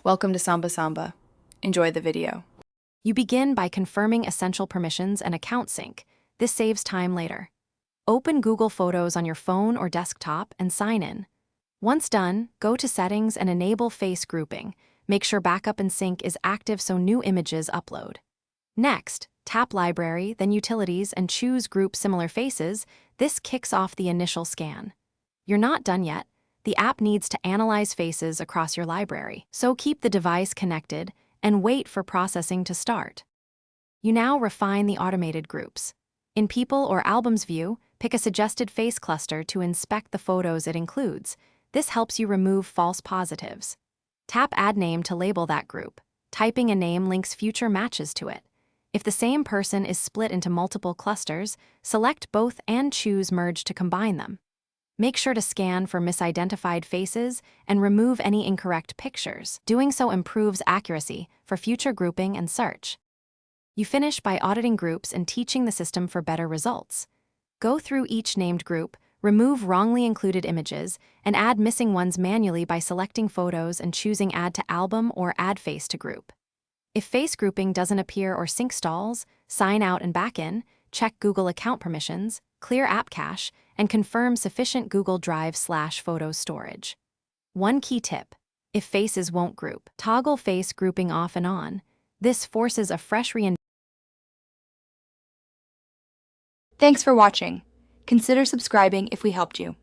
Welcome to Samba Samba. Enjoy the video. You begin by confirming essential permissions and account sync. This saves time later. Open Google Photos on your phone or desktop and sign in. Once done, go to Settings and enable face grouping. Make sure backup and sync is active so new images upload. Next, tap Library, then Utilities, and choose Group Similar Faces. This kicks off the initial scan. You're not done yet. The app needs to analyze faces across your library, so keep the device connected and wait for processing to start. You now refine the automated groups. In People or Albums view, pick a suggested face cluster to inspect the photos it includes. This helps you remove false positives. Tap Add Name to label that group. Typing a name links future matches to it. If the same person is split into multiple clusters, select both and choose Merge to combine them. Make sure to scan for misidentified faces and remove any incorrect pictures. Doing so improves accuracy for future grouping and search. You finish by auditing groups and teaching the system for better results. Go through each named group, remove wrongly included images, and add missing ones manually by selecting photos and choosing Add to Album or Add Face to Group. If face grouping doesn't appear or sync stalls, sign out and back in, check Google account permissions, clear app cache, and confirm sufficient Google Drive/Photos storage. One key tip: if faces won't group, toggle face grouping off and on. This forces a fresh Thanks for watching. Consider subscribing if we helped you.